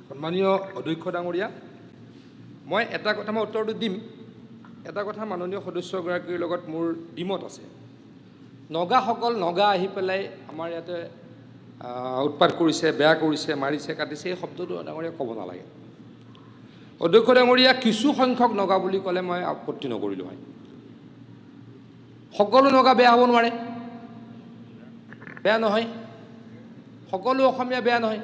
সন্মানীয় অধ্যক্ষ ডাঙৰীয়া, মই এটা কথা মই উত্তৰটো দিম। এটা কথা মাননীয় সদস্যগৰাকীৰ লগত মোৰ দ্বিমত আছে। নগাসকল নগা আহি পেলাই আমাৰ ইয়াতে উৎপাত কৰিছে, বেয়া কৰিছে, মাৰিছে, কাটিছে, এই শব্দটো ডাঙৰীয়া ক'ব নালাগে। অধ্যক্ষ ডাঙৰীয়া, কিছু সংখ্যক নগা বুলি ক'লে মই আপত্তি নকৰিলোঁ হয়। সকলো নগা বেয়া হ'ব নোৱাৰে, বেয়া নহয়। সকলো অসমীয়া বেয়া নহয়।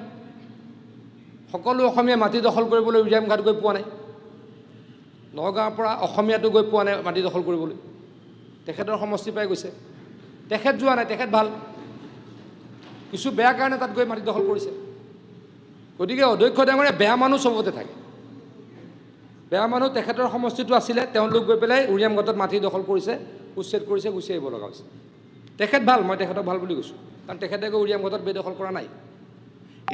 সকলো অসমীয়া মাটি দখল কৰিবলৈ উৰিয়াম ঘাট গৈ পোৱা নাই। নগাঁৱৰ পৰা অসমীয়াটো গৈ পোৱা নাই মাটি দখল কৰিবলৈ। তেখেতৰ সমষ্টি পাই গৈছে, তেখেত যোৱা নাই, তেখেত ভাল। কিছু বেয়া কাৰণে তাত গৈ মাটি দখল কৰিছে। গতিকে অধ্যক্ষ ডাঙৰীয়া, বেয়া মানুহ চবতে থাকে। বেয়া মানুহ তেখেতৰ সমষ্টিটো আছিলে, তেওঁলোক গৈ পেলাই উৰিয়াম ঘাটত মাটি দখল কৰিছে, উচ্ছেদ কৰিছে, গুচি আহিব লগা হৈছে। তেখেত ভাল, মই তেখেতক ভাল বুলি কৈছোঁ, কাৰণ তেখেতে গৈ উৰিয়াম ঘাটত বেদখল কৰা নাই।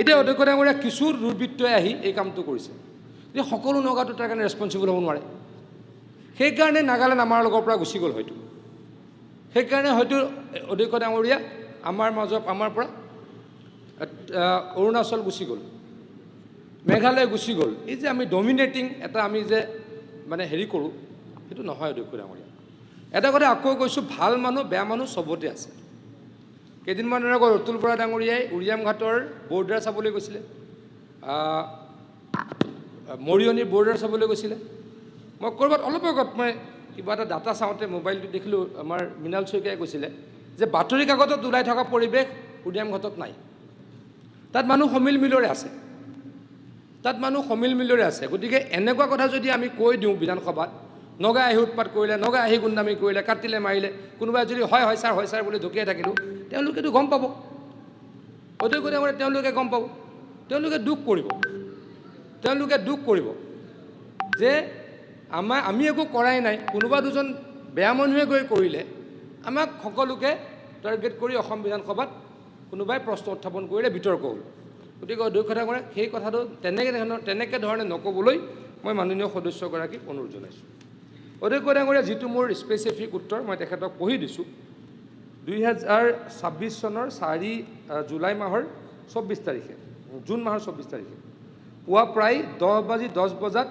এতিয়া অধ্যক্ষ ডাঙৰীয়া, কিছু দুৰ্বৃত্তই আহি এই কামটো কৰিছে। যে সকলো নগাটো তাৰ কাৰণে ৰেছপনচিবল হ'ব নোৱাৰে। সেইকাৰণে নাগালেণ্ড আমাৰ লগৰ পৰা গুচি গ'ল হয়তো। সেইকাৰণে হয়তো অধ্যক্ষ ডাঙৰীয়া আমাৰ পৰা অৰুণাচল গুচি গ'ল, মেঘালয় গুচি গ'ল। এই যে আমি ডমিনেটিং এটা আমি যে মানে হেৰি কৰোঁ, সেইটো নহয় অধ্যক্ষ ডাঙৰীয়া। এটা কথা আকৌ কৈছোঁ, ভাল মানুহ বেয়া মানুহ চবতে আছে। কেইদিনমানৰ আগত অতুল বৰা ডাঙৰীয়াই উৰিয়াম ঘাটৰ বৰ্ডাৰ চাবলৈ গৈছিলে, মৰিয়নিৰ বৰ্ডাৰ চাবলৈ গৈছিলে। মই ক'ৰবাত অলপ আগত মই কিবা এটা ডাটা চাওঁতে মোবাইলটো দেখিলোঁ, আমাৰ মৃণাল শইকীয়াই কৈছিলে যে বাতৰি কাকতত ওলাই থকা পৰিৱেশ উৰিয়াম ঘাটত নাই। তাত মানুহ সমিল মিলৰে আছে, তাত মানুহ সমিল মিলৰে আছে। গতিকে এনেকুৱা কথা যদি আমি কৈ দিওঁ বিধানসভাত, নগাই আহি উৎপাত কৰিলে, নগাই আহি গুণ্ডামি কৰিলে, কাটিলে, মাৰিলে, কোনোবাই যদি হয় ছাৰ বুলি ঢুকিয়াই থাকিলোঁ, তেওঁলোকেতো গম পাব। অধ্যক্ষ ডাঙৰীয়া, তেওঁলোকে গম পাব, তেওঁলোকে দুখ কৰিব যে আমি একো কৰাই নাই, কোনোবা দুজন বেয়া মানুহে গৈ কৰিলে, আমাক সকলোকে টাৰ্গেট কৰি অসম বিধানসভাত কোনোবাই প্ৰশ্ন উত্থাপন কৰিলে, বিতৰ্ক হ'ল। গতিকে অধ্যক্ষ ডাঙৰীয়া, সেই কথাটো তেনেকৈ ধৰণে নক'বলৈ মই মাননীয় সদস্যগৰাকীক অনুৰোধ জনাইছোঁ। অধ্যক্ষ ডাঙৰীয়া, যিটো মোৰ স্পেচিফিক উত্তৰ মই তেখেতক পঢ়ি দিছোঁ। 2026 চনৰ 4 জুলাই মাহৰ 24 তাৰিখে, জুন মাহৰ 24 তাৰিখে পুৱা প্ৰায় 10:10 বজাত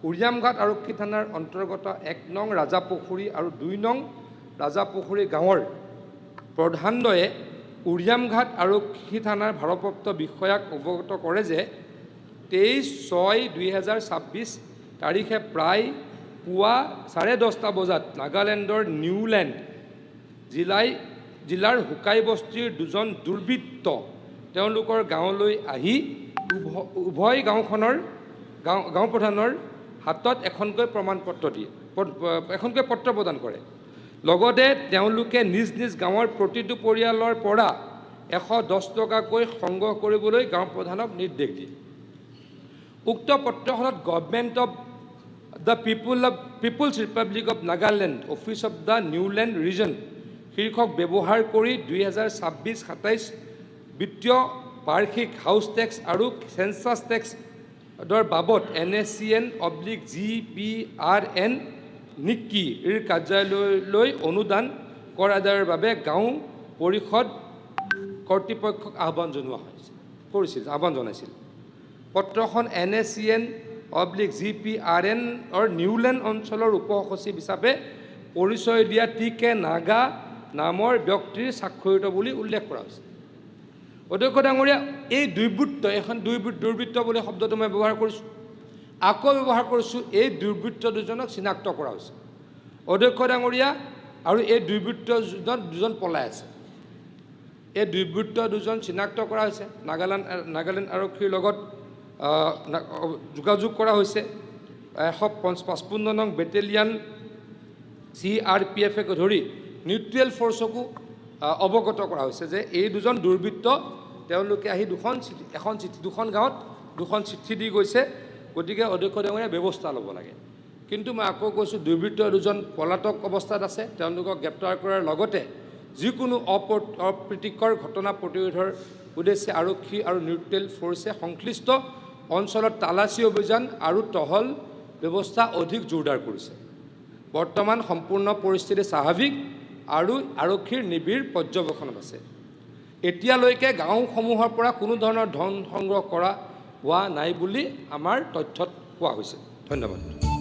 উৰিয়াম ঘাট আৰক্ষী থানাৰ অন্তৰ্গত 1 নং ৰাজাপুখুৰী আৰু 2 নং ৰাজাপুখুৰী গাঁৱৰ প্ৰধানদ্বয়ে উৰিয়াম ঘাট আৰক্ষী থানাৰ ভাৰপ্ৰাপ্ত বিষয়াক অৱগত কৰে যে 23/6/2026 তাৰিখে প্ৰায় পুৱা 10:30 বজাত নাগালেণ্ডৰ নিউলেণ্ড জিলাৰ হুকাই বস্তিৰ দুজন দুৰ্বৃত্ত তেওঁলোকৰ গাঁৱলৈ আহি উভয় গাঁও প্ৰধানৰ হাতত এখনকৈ পত্ৰ প্ৰদান কৰে। লগতে তেওঁলোকে নিজ নিজ গাঁৱৰ প্ৰতিটো পৰিয়ালৰ পৰা 110 টকাকৈ সংগ্ৰহ কৰিবলৈ গাঁও প্ৰধানক নিৰ্দেশ দিয়ে। উক্ত পত্ৰখনত government of the people's republic of Nagaland, office of the Niuland region শীৰ্ষক ব্যৱহাৰ কৰি 2026-27 বিত্তীয় বাৰ্ষিক হাউচ টেক্স আৰু চেঞ্চাছ টেক্সৰ বাবদ NACN/GPRN নিক্কিৰ কাৰ্যালয়লৈ অনুদান কৰ আদায়ৰ বাবে গাঁও পৰিষদ কৰ্তৃপক্ষক আহ্বান জনাইছিল। পত্ৰখন NACN/GPRNৰ নিউলেণ্ড অঞ্চলৰ উপ সচিব হিচাপে পৰিচয় দিয়া TK নাগা নামৰ ব্যক্তিৰ স্বাক্ষৰিত বুলি উল্লেখ কৰা হৈছে। অধ্যক্ষ ডাঙৰীয়া, এই দুৰ্বৃত্ত বুলি শব্দটো মই ব্যৱহাৰ কৰিছোঁ, আকৌ ব্যৱহাৰ কৰিছোঁ। এই দুৰ্বৃত্ত দুজনক চিনাক্ত কৰা হৈছে অধ্যক্ষ ডাঙৰীয়া, আৰু এই দুৰ্বৃত্ত দুজন পলাই আছে। এই দুৰ্বৃত্ত দুজন চিনাক্ত কৰা হৈছে। নাগালেণ্ড আৰক্ষীৰ লগত যোগাযোগ কৰা হৈছে। 155 নং বেটেলিয়ান CRPF ধৰি নিউট্ৰেল ফ'ৰ্চকো অৱগত কৰা হৈছে যে এই দুজন দুৰ্বৃত্ত তেওঁলোকে আহি দুখন গাঁৱত দুখন চিঠি দি গৈছে। গতিকে অধ্যক্ষ ডাঙৰীয়া, ব্যৱস্থা ল'ব লাগে। কিন্তু মই আকৌ কৈছোঁ, দুৰ্বৃত্ত দুজন পলাতক অৱস্থাত আছে। তেওঁলোকক গ্ৰেপ্তাৰ কৰাৰ লগতে যিকোনো অপ্ৰীতিকৰ ঘটনা প্ৰতিৰোধৰ উদ্দেশ্যে আৰক্ষী আৰু নিউট্ৰেল ফ'ৰ্চে সংশ্লিষ্ট অঞ্চলত তালাচী অভিযান আৰু টহল ব্যৱস্থা অধিক জোৰদাৰ কৰিছে। বৰ্তমান সম্পূৰ্ণ পৰিস্থিতি স্বাভাৱিক আৰু আৰক্ষীৰ নিবিড় পৰ্যবেক্ষণত আছে। এতিয়ালৈকে গাঁওসমূহৰ পৰা কোনো ধৰণৰ ধন সংগ্ৰহ কৰা হোৱা নাই বুলি আমাৰ তথ্যত পোৱা হৈছে। ধন্যবাদ।